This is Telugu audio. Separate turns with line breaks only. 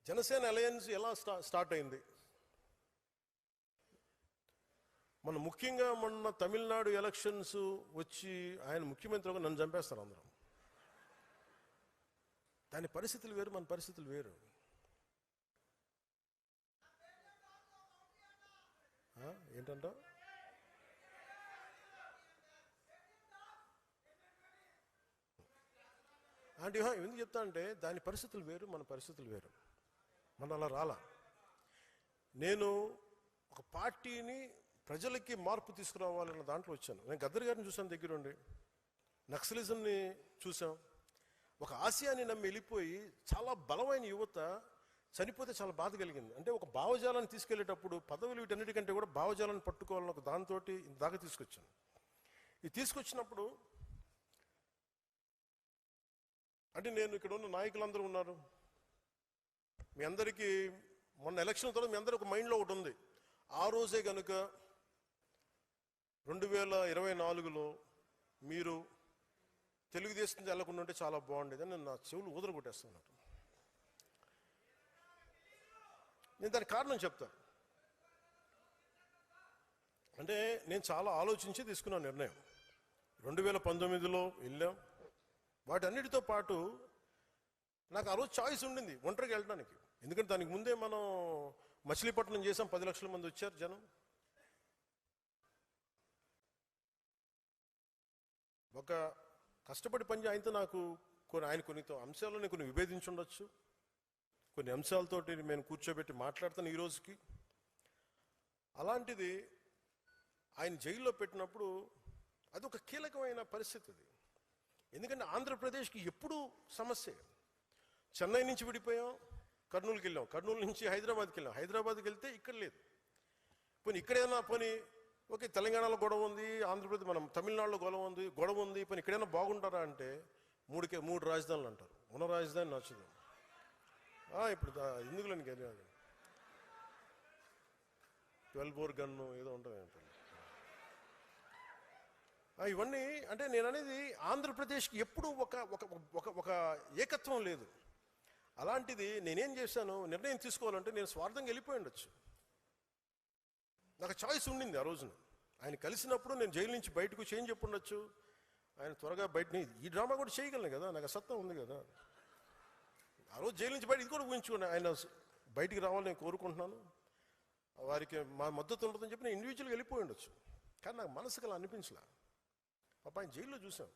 జనసేన అలయన్స్ ఎలా స్టార్ట్ అయింది? మన ముఖ్యంగా మొన్న తమిళనాడు ఎలక్షన్స్ వచ్చి ఆయన ముఖ్యమంత్రిగా నన్ను చంపేస్తారు అందరం. దాని పరిస్థితులు వేరు, మన పరిస్థితులు వేరు. ఏంటంట అంటే ఎందుకు చెప్తా అంటే దాని పరిస్థితులు వేరు, మన పరిస్థితులు వేరు. మన అలా రాలా. నేను ఒక పార్టీని ప్రజలకి మార్పు తీసుకురావాలన్న దాంట్లో వచ్చాను. నేను గద్దర్ గారిని చూసాను దగ్గరుండి, నక్సలిజంని చూసాం. ఒక ఆశయాన్ని నమ్మి వెళ్ళిపోయి చాలా బలమైన యువత చనిపోతే చాలా బాధ కలిగింది. అంటే ఒక భావజాలాన్ని తీసుకెళ్లేటప్పుడు పదవులు వీటన్నిటికంటే కూడా భావజాలాన్ని పట్టుకోవాలని ఒక దాంతో దాకా తీసుకొచ్చాను. ఇది తీసుకొచ్చినప్పుడు అంటే నేను ఇక్కడ ఉన్న నాయకులందరూ ఉన్నారు. మీ అందరికీ మొన్న ఎలక్షన్ తర్వాత మీ అందరూ ఒక మైండ్లో ఒకటి ఉంది. ఆ రోజే కనుక 2024లో మీరు తెలుగుదేశం వెళ్ళకుండా ఉంటే చాలా బాగుండేది అని నా చెవులు ఊదర కొట్టేస్తున్నట్టు. నేను దానికి కారణం చెప్తాను. అంటే నేను చాలా ఆలోచించి తీసుకున్న నిర్ణయం. 2019లో వెళ్ళాం. వాటన్నిటితో పాటు నాకు ఆ రోజు చాయిస్ ఉండింది ఒంటరికి వెళ్ళడానికి. ఎందుకంటే దానికి ముందే మనం మచిలీపట్నం చేసాం, 10 లక్షల మంది వచ్చారు జనం. ఒక కష్టపడి పని ఆయనతో నాకు ఆయన కొన్ని అంశాల్లో నేను కొన్ని విభేదించి ఉండొచ్చు. కొన్ని అంశాలతోటి నేను కూర్చోబెట్టి మాట్లాడతాను ఈ రోజుకి. అలాంటిది ఆయన జైల్లో పెట్టినప్పుడు అది ఒక కీలకమైన పరిస్థితి. అది ఎందుకంటే ఆంధ్రప్రదేశ్కి ఎప్పుడూ సమస్య. చెన్నై నుంచి విడిపోయాం, కర్నూలుకి వెళ్ళాం, కర్నూలు నుంచి హైదరాబాద్కి వెళ్ళాం, హైదరాబాద్కి వెళ్తే ఇక్కడ లేదు. పోనీ ఇక్కడైనా పోనీ ఓకే, తెలంగాణలో గొడవ ఉంది, ఆంధ్రప్రదేశ్ మనం తమిళనాడులో గొడవ ఉంది, పోనీ ఇక్కడైనా బాగుంటారా అంటే మూడు రాజధానులు అంటారు. ఉన్న రాజధాని నచ్చదు. ఇప్పుడు ఎందుకులేని 12 బోర్ గన్ను ఏదో ఉంటుంది. ఇవన్నీ అంటే నేను అనేది ఆంధ్రప్రదేశ్కి ఎప్పుడూ ఒక ఏకత్వం లేదు. అలాంటిది నేనేం చేశాను, నిర్ణయం తీసుకోవాలంటే నేను స్వార్థంగా వెళ్ళిపోయి ఉండొచ్చు. నాకు చాయిస్ ఉండింది ఆ రోజున. ఆయన కలిసినప్పుడు నేను జైలు నుంచి బయటకు చేంజ్ చెప్పి ఉండొచ్చు. ఆయన త్వరగా బయటని ఈ డ్రామా కూడా చేయగలను కదా, నాకు సత్తా ఉంది కదా. ఆ రోజు జైలు నుంచి బయట ఇది కూడా ఊహించుకోండి, ఆయన బయటికి రావాలని నేను కోరుకుంటున్నాను. వారికి మా మద్దతు ఉంటుందని చెప్పి నేను ఇండివిజువల్గా వెళ్ళిపోయి ఉండొచ్చు. కానీ నాకు మనసుకు అలా అనిపించలే. పాప ఆయన జైల్లో చూసాం.